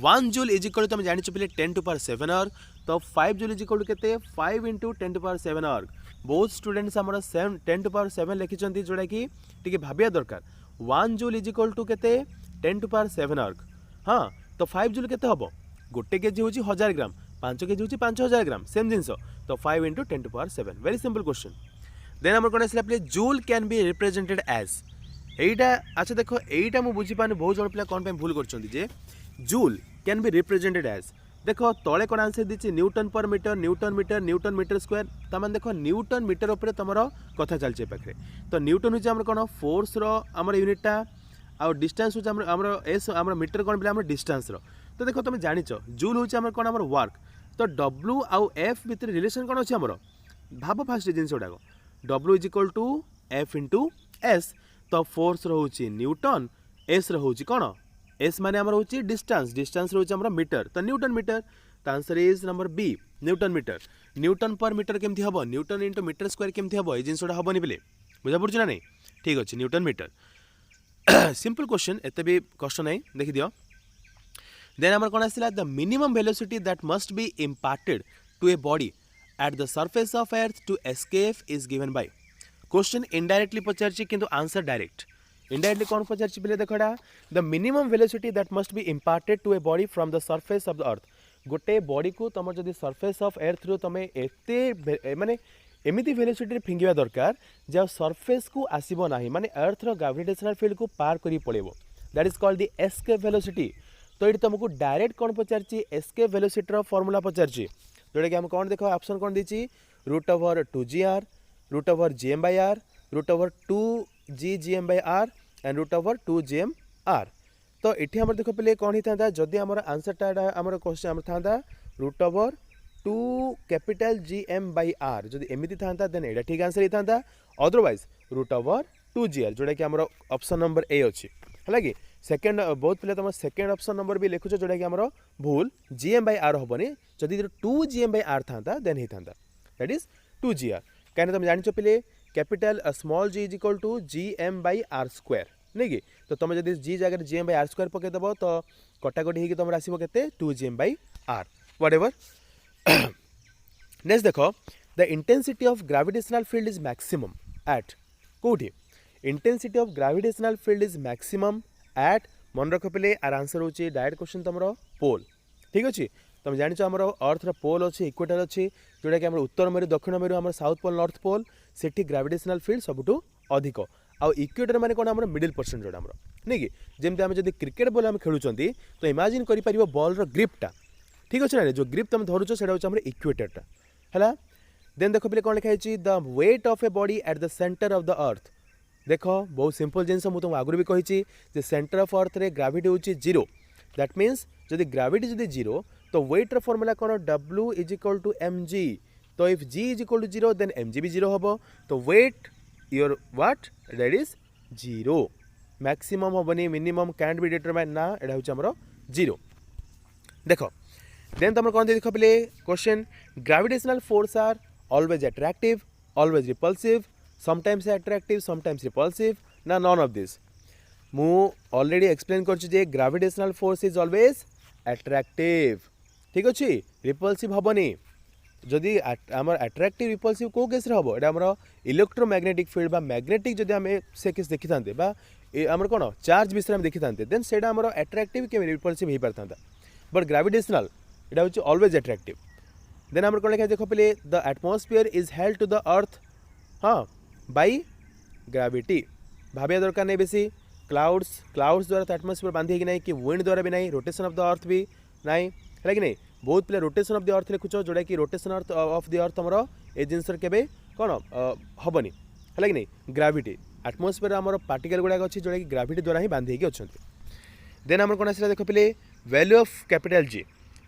1 joule is equal to तुम जानी पे 10 टू पावर 7 अर्ग तो 5 जूल इज इक्वल टू केते 5 इंटू 10 टू पावर 7 अर्ग बहुत स्टूडेंट्स आम 10 टू पावर 7 लिखिं जोटा कि टी भाविया दरकार 1 जूल इज इक्वल टू केते 10 टू पावर 7 अर्ग हाँ तो 5 जूल केते हम गोटे केजी हूँ 1000 ग्राम 5 केजी हूँ 5000 ग्राम सेम जिनस तो 5 into 10 to power 7 very simple question then आम कौन आसला पे joule can be represented as एटा अच्छा देखो एटा मुझे बुझीपारे बहुत जन पिला कौन भूल कर joule can be represented as देखो तले कौन answer D newton per metre newton metre square तमें देखो न्यूटन मीटर उपर तुम कथा चलছে पाखे तो न्यूटन हूँ आम कौन फोर्स रमर यूनिटा आउ डिस्टेंस हूँ एस आम मीटर कौन पे डिस्टेंस तो देखो तुम जाच जूल हूँ आम कौन आम वर्क तो डब्ल्यू आउ एफ भितर रिलेशन कौन अच्छे आमर भाव फास्ट जिन गुड़ाक डब्ल्यू is equal to f into s तो फोर्स रोचे न्यूटन एस रोचे कौन एस माने आमर होची डिस्टेंस डिस्टेंस रोचे आमर मीटर तो न्यूटन मीटर तो answer is number B newton metre newton per metre केमती हम न्यूटन इंटू मीटर स्क्वायर केमती हम ये जिनसा हेनी बोले बुझा पड़े ना नहीं ठीक अच्छे न्यूटन मीटर सिंपल क्वेश्चन एत भी कष्ट नहीं देखी दियो देन आमर कौन आसला the minimum velocity that must be imparted to a body at the surface of earth to escape is given by question indirectly पचार किंतु आंसर डायरेक्ट इनडायरेक्टली कौन पचार पे देखा the minimum velocity that must be imparted to a body from the surface of the earth गोटे body को तुम जब सरफेस ऑफ अर्थ रू तुम एते माने एमती वेलोसिटी फिंगा दरकार जो सरफेस को आसब ना माने अर्थ रो ग्रेविटेशनल फील्ड को पार करी पड़ेबो that is called the escape velocity तो ये तुमको डायरेक्ट कौन पचार एस्केप वेलोसिटी रो फॉर्मूला पचार जोटा कि हम कौन देखो ऑप्शन कौन दी root over 2gr root over gm/r root over 2g/r and root over 2gm/r तो ये आम देख पे कौन ही था जदि आम आंसरटा आम क्वेश्चन था रूट ओवर 2 कैपिटल gm/r जदि एमती था देन यहाँ ठीक आंसर ही था अदरवाइज रूट ओवर 2gr जोटा कि आम ऑप्शन नंबर ए अच्छी है कि सेकेंड बहुत पे तुम सेकेंड ऑप्शन नंबर भी लिखुच जोटा कि आम भूल gm/r हेनी जदि 2gm/r था देन ही था दैट इज 2gr कहीं तुम जान पे capital small g is equal to gm/r square नहीं कि तो तुम जब g जगह gm/r स्क्वायर पकईदेव तो कटाकटी होगी तुम आसो के 2gm/r व्हाट एवर नेक्स्ट देख the intensity of gravitational field is maximum at कौटी intensity of gravitational field is maximum at मन रख पे आर आंसर हो डायरेक्ट क्वेश्चन तुम पोल ठीक अच्छे तुम जानिच आम अर्थर पोल अच्छे इक्वेटर अच्छे जोटा कि आम उत्तर मेरु दक्षिण मेरु आम साउथ पोल नॉर्थ पोल से ग्रेविटेशनल फील्ड सबुठ अधिक आउ इक्वेटर माने कौन आम मिडिल पर्सन जोटा आम नहीं कि जमी आम जब क्रिकेट बॉल आम खेलुं तो इमेजिन कर बॉल ग्रिप्टा ठीक अच्छे ना जो ग्रिप तुम धरुच से इक्वेटरटा है देन देख पे कौन लिखाई the weight of a body at the centre of the अर्थ देख बहुत सिंपल जिनस मुझे तुम आगुरी भी कही सेंटर ऑफ अर्थ रे ग्रेविटी हूँ 0 दैट मीन्स जदि ग्रेविटी जदि 0 तो वेट रो फॉर्मूला कौन W is equal to mg तो if g is equal to 0 then mg भी 0 हम तो weight your what that is 0 maximum हेनी मिनिमम कैंट बी डिटरमाइन ना यहाँ हूँ आमर 0 देख देन तुम कौन देख पे question gravitational force are always attractive always repulsive sometimes attractive sometimes repulsive ना नॉन ऑफ दिस मु ऑलरेडी एक्सप्लेन कर gravitational force is always attractive ठीक अच्छे रिपल्सिव हेनी जदि आम अट्रैक्टिव रिपल्सिव कौ केस हम ये आम इलेक्ट्रोमैग्नेटिक फील्ड बा मैग्नेटिक जदि आम से केस देखी था आम कौन चार्ज विषय में देखी था देन से अट्रैक्टिव के रिपल्सिव हो पार बट ग्रेविटेशनल यहाँ हूँ ऑलवेज अट्रैक्टिव देन आम कौन लिखा देख पे the atmosphere is held to the earth हाँ बाई ग्रेविटी भाविया दरकार नहीं बेसी क्लाउड्स द्वारा तो एटमोस्फियर बांधी कि नहीं कि विंड द्वारा भी नहीं रोटेशन ऑफ द अर्थ भी नहीं है कि नहीं बहुत पिला रोटेशन ऑफ द अर्थ लिखुच जोटा कि रोटेशन अर्थ ऑफ द अर्थ हमर ए जिनस केबे कोन हबनी है कि नहीं ग्राविटी एटमोस्फेयर हमर पार्टिकल गुडा अछि जोटा कि ग्राविटी द्वारा ही बांधी के अछंती देन हमर कोन आसिला देखो पिले value of capital G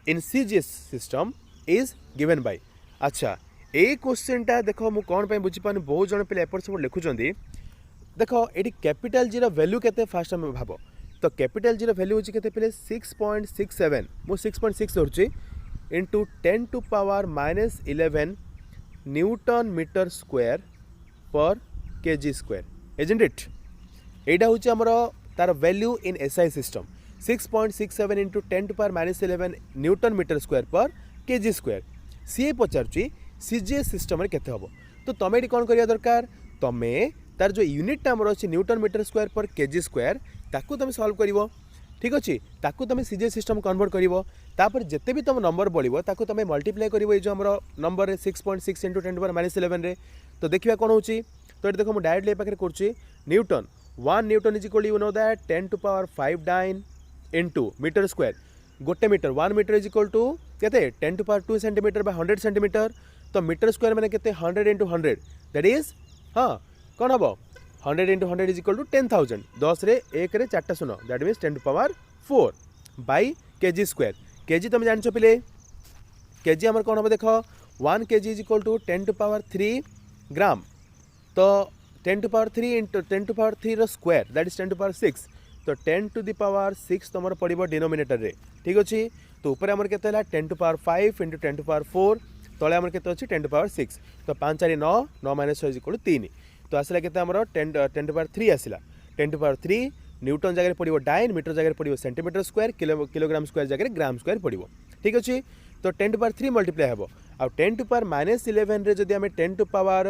in CGS system is given bye अच्छा ए क्वेश्चन टा देखो मु कोन पे बुझी पानी बहुत जण पिले एपर सब लिखुचंदी देखो एटी कैपिटल जी रो वैल्यू केते फास्ट हम भाबो तो कैपिटल जी रो वैल्यू होची केते पिले 6.67 मु 6.6 धरची into 10 to power -11 newton metre square per kg square isn't it एटा होची हमरो तार value in SI system 6.67 into 10 to power -11 newton metre square per kg square सी पचारुची सीजीएस सिस्टम रे केते हबो तो तमे एटी कोन करिया दरकार तमे तार जो यूनिट टा हमर अछि Newton metre square per kg square ताकू तमे सॉल्व करिवो ठीक अछि ताकू तमे सीजीएस सिस्टम कन्वर्ट करिवो तापर जत्ते भी तम नंबर बढिवो ताकू तमे मल्टीप्लाई करिवो ए जो हमर नंबर 6.6 इंटू 10 टू पावर -11 रे तो देखिबा कोन होची तो एटी देखो मु डायरेक्टली पाखरे करची newton 1 newton is equal you know that 10 to power 5 dyne into metre square गोटे metre 1 metre is equal to केते 10 to power 2 centimetre by 100 centimetre तो मीटर स्क्वायर माने केते 100 इंटू 100 दैट इज हां कोन हबो 100 इंटू 100 इज इक्वल टू 10,000 10 रे 1 रे 4 शून्य that means 10 to power 4 by kg square kg तुम जानछो पिले केजी हमर कोन हबो देखो 1 kg is equal to 10 to power 3 gram तो 10 to power 3 into 10 to power 3 रो square that is 10 to power 6 तो 10 टू द पावर 6 तमर पड़िबो डिनोमिनेटर रे ठीक अछि तो ऊपर हमर केते हला 10 to power 5 into 10 to power 4 तळे हमर केते अछि 10 टू पावर 6 तो 5 4 9 9 माइनस 6 इज इक्वल टू 3 तो आसला केते हमर 10 टू पावर 3 आसला 10 टू पावर 3 न्यूटन जगह पड़िबो डाइन मीटर जगह पड़िबो सेंटीमीटर स्क्वायर किलोग्राम स्क्वायर जगह ग्राम स्क्वायर पड़िबो ठीक अछि तो 10 टू पावर 3 मल्टीप्लाई हबो आ 10 टू पावर -11 रे जदि हमें 10 टू पावर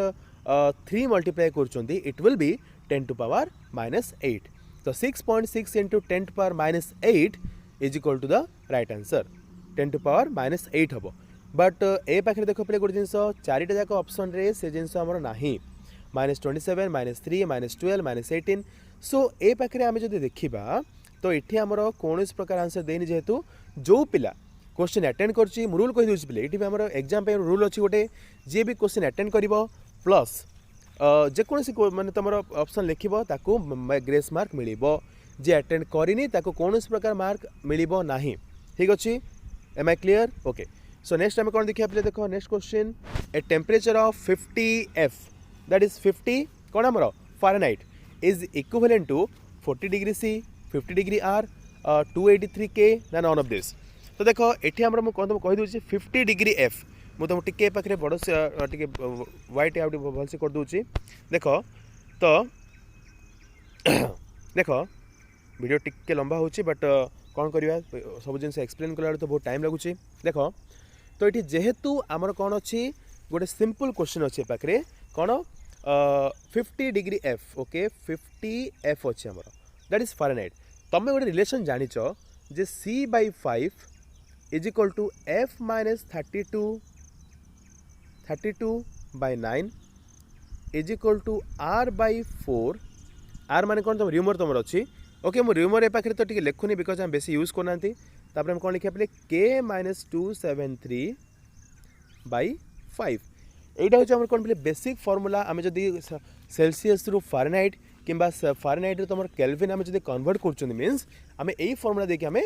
3 मल्टीप्लाई करचोंदी it will be 10 to power -8 तो 6.6 into 10 to power -8 is equal to the right answer 10 to power -8 हबो बट ए पाखे देखो पे गोटे जिनस चारिटा जाक ऑप्शन रे से जिनस हमर नाही -27 -3 -12 -18 सो ए पाखे आम जब देखा तो ये आमर कौन प्रकार आंसर देनी जेहेतु जो पिला क्वेश्चन अटेंड कर रूल कही दूसरी पे ये आम एग्जाम पे रूल अच्छी गोटे जी भी क्वेश्चन अटेंड कर प्लस जेकोसी माने तुम ऑप्शन लिखिबो ताकू ग्रेस मार्क मिलिबो जे अटेंड करिनी ताकू कौन प्रकार मार्क मिलिबो नाही ठीक अछि am I clear okay so next आम कौन देखिया पे देखो next question a temperature of 50 F that is 50 कौन आमर Fahrenheit is equivalent to 40 degree C 50 degree R 283 K ना नॉन ऑफ दिस तो देखो एठी हमर मु कोन कहि दोछि 50 डिग्री F मु तुम टिके पाखे बड़ से टिके व्हाइट आउट भल से कर दूची देखो तो देखो वीडियो टिके लंबा होची बट कौन करवा सब जिन एक्सप्लेन कला तो बहुत टाइम लगुच देखो तो ये जेहेतु आमर कौन अच्छी गोटे सिंपल क्वेश्चन अच्छे पाखे कौन 50 डिग्री F ओके 50 F अच्छे आमर दैट इज फारेनहाइट तुम गोटे रिलेशन जानिच जे C/5 is equal to F - 32/9 is equal to R/4 R माने कौन तुम र्यूमर तुम अच्छी ओके मो र्यूमर ए पाखे तो टिके लिखुनी बिकज हम बेसी यूज करना तापर हम कौन लिखा पे K - 273/5 एटा होचे हमर कौन पे बेसिक फार्मूला आमे जदी सेल्सियस रु फारेनहाइट किंबा फारेनहाइट तुम केल्विन आमे जदी कन्वर्ट करछन मींस आमे एई फार्मूला देखि आमे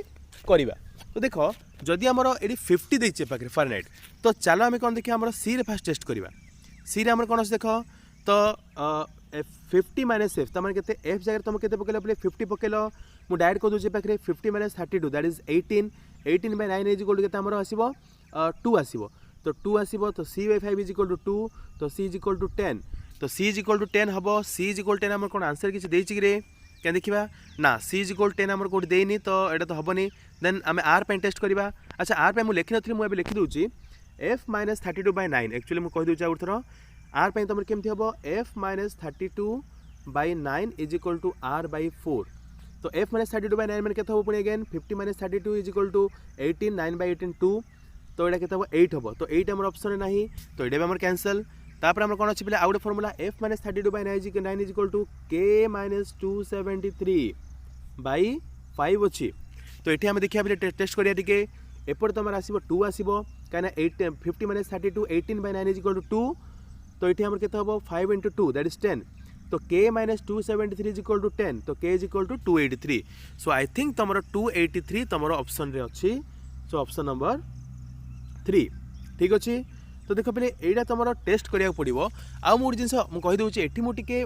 करिबा तो देखो जदि हमर एडी 50 देइचे पाखे फारेनहाइट तो चलो आमे कौन देखिया हमर सी रे फास्ट टेस्ट करिबा सी रे हमर कौन देखो तो 50 - F तमन केते F जगह तुम केते पकेलो पे 50 पकेलो मु डायरेक्ट को दोजे पाखे 50 - 32 that is 18/9 is equal to केते हमर आसीबो 2 आसीबो तो 2 आसीबो तो C/5 इज इक्वल टू 2 तो C इज इक्वल टू 10 तो C इज इक्वल टू 10 हबो C इज इक्वल 10 हमर कोन आंसर किछ देछि रे क्या देखिबा ना C इज इक्वल 10 हमर कोड देइनी तो एटा तो हबनी देन हमें R पे टेस्ट करबा अच्छा R पे मु लिखि नथि मु एबे लिखि दोछि F - 32/9 एक्चुअली मु कहि दोछि आउथरो R पे तमर केमथि हबो F - 32/9 is equal to R/4 तो F - 32/9 माने केते हबो पुनी अगेन 50 - 32 इज इक्वल टू 18 9/18 2 तो एटा केते हबो 8 हबो तो 8 हमर ऑप्शन नाही तो एटा हमर कैंसिल तापर हमर कोन अछि पले out formula F - 32/9 is equal to K - 273/5 अछि तो एठी हम देखिया पले टेस्ट करिया टिके एपटे तुम आसो 2 आसो कहीं 50 माइनस 32 18/9 इज इक्वल टू 2 तो ये आम के 5 इंटू 2 दैट इज 10 तो k minus 273 is equal to 10 तो k is equal to 283 so I think तुम 283 तुम ऑप्शन रे अच्छी सो ऑप्शन नंबर 3 ठीक अच्छे तो देख पे यहाँ तुम टेस्ट करा पड़ो आउ मोटे जिन कहीदे ये मुझे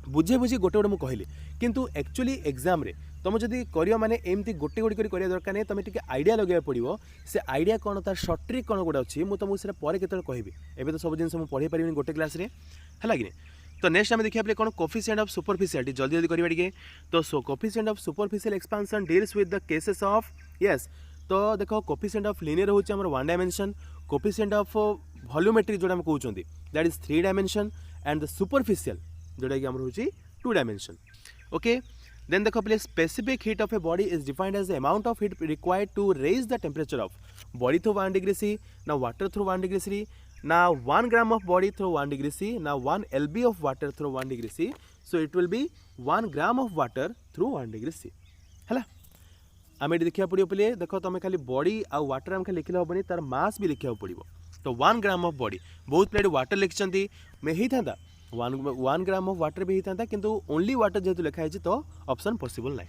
बुझे बुझी गोटे गोटे मुझे कहली किंतु एक्चुअली एग्जाम रे तुम जदि कर माने एमती गोटे गोटे कर दरकार नहीं तुम टे आइडिया लगे पड़ो से आइडिया कौन तार सर्ट ट्रिक कौन गोटे अच्छी मुझे तुमको पर केत कहबी एबे तो सब जिन पढ़ी पारि गोटे क्लास रे है कि तो नेक्स्ट आम देखा कौन कोफिशिएंट ऑफ सुपरफिशियलिटी जल्दी जल्दी करिबा टिके तो coefficient of superficial expansion deals with the cases of yes तो देखो कोफिशिएंट ऑफ लिनियर होची हमर 1 डायमेंशन कोफिशिएंट ऑफ वॉल्यूमेट्रिक जोटा हम कहउचंदी that is 3 dimension and the superficial जोटा कि हमर होची 2 डायमेंशन ओके देन देखो please specific heat of a body is defined as the amount of heat required to raise the temperature of body through 1 degree C ना water through 1 degree C now 1 gram of body through 1 degree C now 1 lb of water through 1 degree C so it will be 1 gram of water through 1 degree C है आम ये देखा पड़ो पे देख तुम खाली बॉडी आ वाटर आम खाली लिखले हेनी तार मास भी लिखा पड़ो तो 1 ग्राम ऑफ बॉडी बहुत प्लेट वाटर लिखिं मैं होता 1 ग्राम ऑफ वाटर भी होता किंतु ओनली वाटर जेहतु लिखाई तो ऑप्शन पॉसिबल ना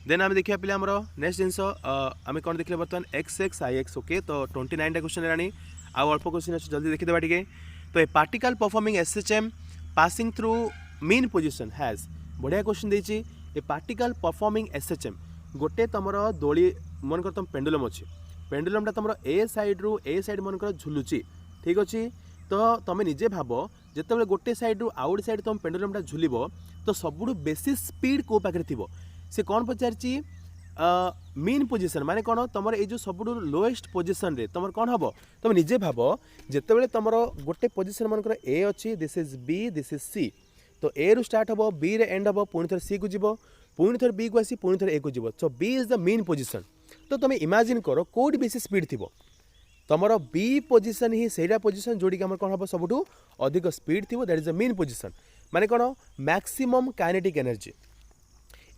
देन आम देखा पे आमर नेक्स्ट जिनस आम कौन देखिए बर्तमान एक्स आई एक्स ओके तो 29टा क्वेश्चन है आउ अल्प क्वेश्चन अच्छे जल्दी देखीदे टे तो ए particle performing SHM passing through mean position has बढ़िया क्वेश्चन देती ए पार्टिकल परफॉर्मिंग एसएचएम गोटे तुम दोली मन कर तुम पेंडुलम अच्छे पेंडुलमटा तुम ए साइड मन कर झुलुची ठीक अच्छे तो तुम निजे भाव जिते गोटे सैड्रु आउट सैड तुम पेंडुलमटा झुल तो सबुठ बेसी स्पीड को पाखे थी से कौन पचारि मीन पोजिशन माने कौन तुम ये सब लोएस्ट पोजिशन रे तुम कौन हम तुम निजे भाव जिते तुम गोटे पोजिशन मन ए अच्छी this is B this is C तो ए रु स्टार्ट हम बी रे एंड हम पुणी थे सी को जीव पुणी थे बी को आसी पुणी थे ए को जीव so b is the mean position तो तुम इमेजिन कर कौट बेसी स्पीड थी तुम बी पोजिशन ही सहीटा पोजिशन जोड़ी आम कौन हम सबुठ अधिक स्पीड थी that is the mean position माने कौन मैक्सिमम काइनेटिक एनर्जी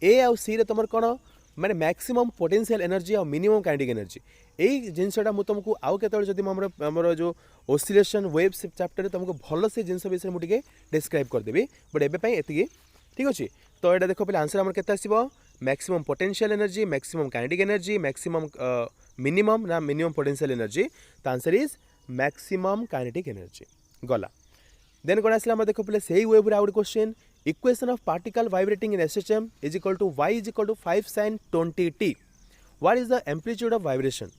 ए आउ सी रे तुम कौन माने मैक्सिमम पोटेंशियल एनर्जी और मिनिमम काइनेटिक एनर्जी यही जिनसा मुझे तुमको आउ के जो जो ओसिलेशन वेव्स चैप्टर तुमको भल से जिन विषय मुझे डिस्क्राइब करदेवी बट एवं एति ठीक अच्छे तो यहाँ देख पे आंसर आम के maximum potential energy maximum kinetic energy maximum minimum ना मिनिमम पोटेंशियल एनर्जी तो answer is maximum kinetic energy गला देन कौन आसला देख पे से वेव आउट question equation of particle vibrating in SHM is equal to y is equal to 5 sin 20t what is the amplitude of vibration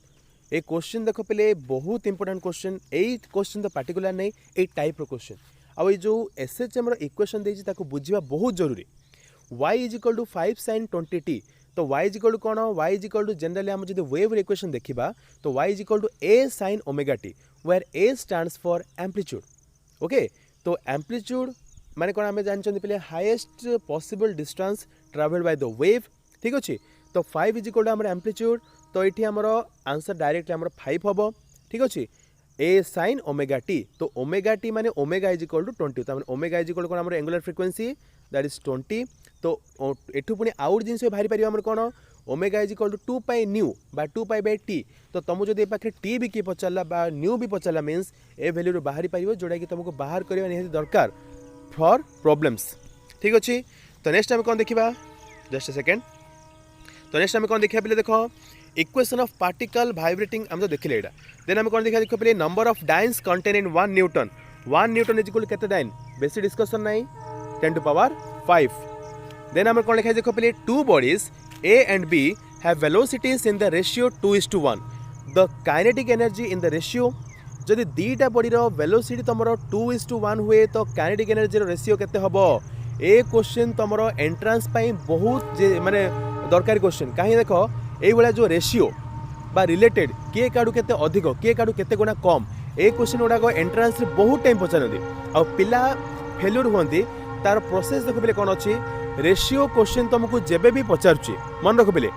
ए क्वेश्चन देख पे बहुत इंपोर्टेंट क्वेश्चन यही क्वेश्चन तो पार्टिकुलर नहीं ए टाइप क्वेश्चन आउ जो एसएचएम इक्वेशन देती बुझा बहुत जरूरी y is equal to 5 sin 20t तो y इज इक्वल टू कौन y is equal to generally आम जो वेव इक्वेशन देखा तो y is equal to a sin omega t where a stands for amplitude okay तो amplitude माने कौन आम जानते पे highest possible distance travelled by the wave ठीक अच्छे तो 5 इज इक्वल टू आम एम्पलीट्यूड तो ये आमर आंसर डायरेक्टली आमर 5 हम ठीक अच्छे ए साइन ओमेगा टी तो ओमेगा टी माने ओमेगा इज इक्वल टू 20 तो ओमेगा इज इक्वल टू कौन आमर एंगुलर फ्रिक्वेंसी दैट इज 20 तो एठू पुणी आउट जिन बाहरी पार आमर कौन omega is equal to 2 pi nu बा 2 पाई बाय टी तो तुम जो पाखे टी भी किए पचारा बा न्यू भी पचारा मीन्स ए वैल्यू बाहरी पार जोटा कि तुमको बाहर करवा निहाती दरकार फॉर प्रॉब्लम्स ठीक अच्छे तो नेक्स्ट आम कौन देखा जस्ट ए सेकेंड तो नेक्स्ट आम कौन देखा पे देख इक्वेशन ऑफ पार्टिकल वाइब्रेटिंग आम तो देखिले यहाँ देन आम कौन देखा देख पे number of dynes contain in 1 newton 1 newton is equal to केते डाइन बेसी डिस्कशन नहीं 10 टू पावर 5 देन आम कौन लिखा देख पे 2 bodies A and B have velocities in the ratio 2:1 the kinetic energy in the ratio जदि दीटा बॉडी रो velocity तुमरो 2:1 हुए तो काइनेटिक एनर्जी रो रेशियो केते हबो ए क्वेश्चन तुमरो एंट्रेंस पाई बहुत माने दरकारी क्वेश्चन काहे देखो एई वाला जो रेशियो बा रिलेटेड के काडू केते अधिक के काडू केते गुणा कम ए क्वेश्चन गुडा को एंट्रेंस रे बहुत टाइम पचारंदी आ पिला फेल्यूर होंदी तार प्रोसेस देखो बेले कोन अछि रेशियो क्वेश्चन तुमको जेबे भी पचारुची मन रख बेले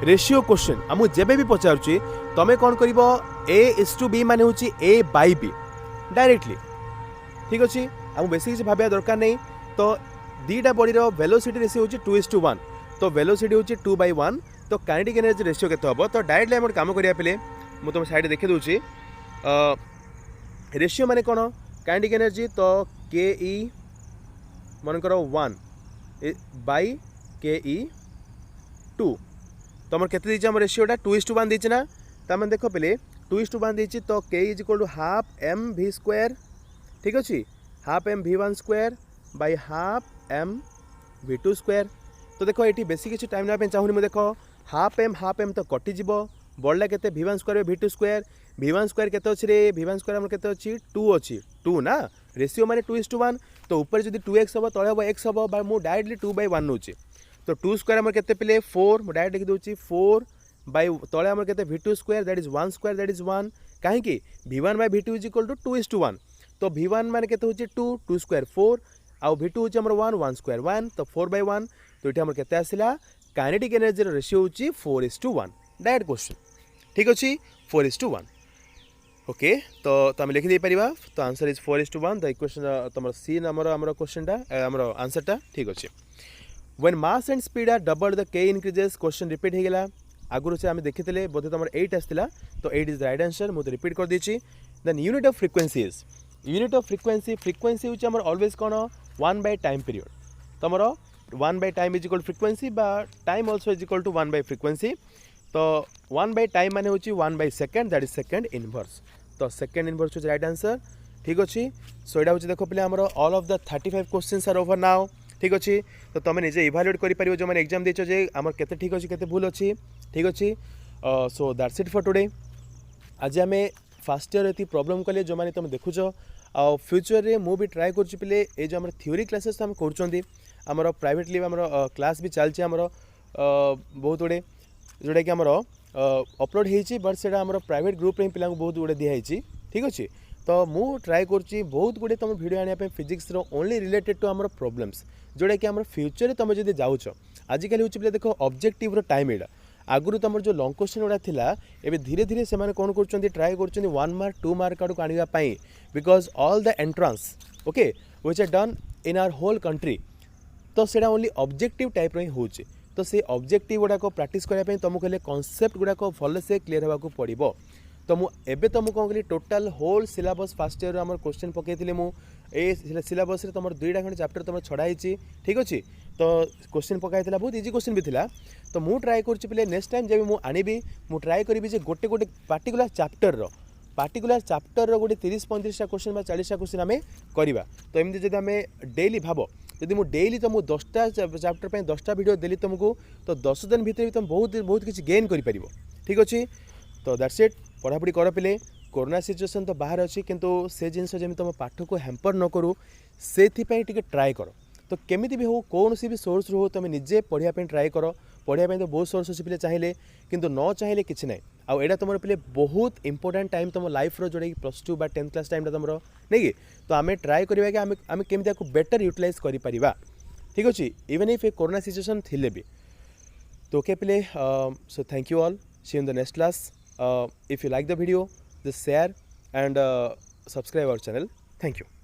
रेशियो क्वेश्चन आमु जेबे भी पचारुची तमे कौन करिवो A:B माने होची A/B डायरेक्टली ठीक अछि आमु बेसी किछ भाबिया दरकार नहीं तो दीटा बॉडी रो वेलोसिटी रेशियो होची 2:1 तो वेलोसिटी होची 2/1 तो काइनेटिक एनर्जी रेशियो केते हम तो डायरेक्टली हम काम करिया पे मुझे तुम साइड देखे दूसरी रेशियो माने कौन काइनेटिक एनर्जी तो के ई मन कर 1 बाई के ई 2 तुम केते आम रेशियोटा 2:1 देची ना तमें देख पे 2:1 देची तो K is equal to half m v square ठीक अच्छे half m V1 square by half m V2 square तो देख ये बेसी किसी टाइम ना चाहूनी मुझे देख हाफ एम तो कटिज बढ़ला के V1 square V2 square V1 square के अच्छे रे V1 स्क्वायर आम के 2 अच्छी 2 ना रेशियो माने 2:1 तो ऊपर जब 2x हम तले हम x हम मुझे डायरेक्टली 2/1 नौ तो 2 स्क्वायर आम के पे 4 मुझे डायरेक्ट लिखी दूसरी 4 बाय तले आम के V2 square that is 1 square that is 1 कहीं V1 bye V2 is equal to 2:1 तो V1 माने के 2 स्क्वायर 4 आउ V2 होची हमर 1 स्क्वायर 1 तो 4/1 तो ये हमर केते आसिला काइनेटिक एनर्जी रेशियो होची 4:1 डायरेक्ट क्वेश्चन ठीक अच्छे 4:1 ओके तो तुम लिखि दे परिबा तो आंसर इज 4:1 द इक्वेशन तुम सी नंबर क्वेश्चनटा हमर आंसरटा ठीक अच्छे when mass and speed are double the K increases question repeat हो गला आगुरी से आम देखी बोधे तुम 8 आसला तो 8 इज द राइट आंसर मुझे रिपीट कर देछि then unit of frequency is unit of frequency होची हमर ऑलवेज कोन 1 बाय टाइम पीरियड तुमर 1 by time is equal to frequency बा time also is equal to 1 by frequency तो 1 बाय टाइम माने होची 1 by second that is second inverse तो second inverse is right answer ठीक अच्छे सो एटा होची देखो पिले हमर all of the 35 questions are over now ठीक अच्छे तो तुम निजे इभालुएट कर जो मैंने एग्जाम देछ जे आमर केते ठीक अच्छे केते भूल अच्छी ठीक अच्छे so that's it for today आज आम फास्ट इयर ये प्रॉब्लम कले जो मैंने तुम देखुच आ फ्यूचर रे मु भी ट्राए कर पे ये जो आम थ्योरी क्लासेस आम कर प्राइवेटली आम क्लास भी चलती आम बहुत गुड़े जोटा कि आम अपलोड होती बट से प्राइवेट ग्रुप रे पिला बहुत गुड़े दिखाई ठीक अच्छे तो मु ट्राए कर बहुत गुड़े तुम वीडियो आने फिजिक्स ओनली रिलेटेड टू आम प्रॉब्लम्स जोटा कि आम फ्यूचर तुम जो जाऊच आजिकल हूँ देख ऑब्जेक्टिव टाइम एटा आगुरी तुम जो लंग क्वेश्चन गुड़ा थिला एबे धीरे धीरे से कौन कर ट्राए कर 1 मार्क 2 मार्क आड़ आने because all the entrance okay which are done in our whole country तो सेटा ओनली ऑब्जेक्टिव टाइप रो हो तो से ऑब्जेक्टिव गुड़ाक प्रैक्टिस करने तुमको हेल्ले कॉन्सेप्ट गुड़ाक भल से क्लीयर होगा पड़ो तो मुझे तुमको कौन करी total whole syllabus first year आम क्वेश्चन पकई मुझे सिलेबस तुम 2टा खंड चैप्टर तुम छड़ाई ठीक अच्छे तो क्वेश्चन पकाई बहुत इजी क्वेश्चन भी था तो मुझे ट्राए कर नेक्स्ट टाइम जब मुझे आनी मुझे ट्राए करी गोटे गोटे पार्टिकुलर चैप्टर गोटे 30-35टा क्वेश्चन 40टा क्वेश्चन आम करवा तो एमती जब आम डेली भाव यदि मुझे डेली तुमको 10टा चैप्टर पर 10टा वीडियो देली तुमको तो 10 दिन भितर भी तुम बहुत बहुत किसी गेन कर ठीक अच्छे तो दैट्स इट पढ़ापढ़ी कर पे कोरोना सिचुएसन तो बाहर अच्छी किंतु से जिनस जमी तुम पाठ को हैम्पर न करूँ से ट्राए कर तो केमी भी हो कौन सी भी सोर्स रू हो तुम निजे पढ़ाई ट्राए कर पढ़ाई तो बहुत सोर्स अच्छे पे चाहिए किंतु न चाहिए किसी ना आउ एटा तुम पे बहुत इंपोर्टेंट टाइम तुम लाइफ रो जोड़ा +2 बा 10th क्लास टाइम तुम नहीं कि तो आम ट्राए करवा कि आम केमी बेटर यूटिलाइज कर ठीक अच्छे even if a corona situation थिले भी तो ओके पे so thank you all see in the next class if you like the video just share and subscribe our channel thank you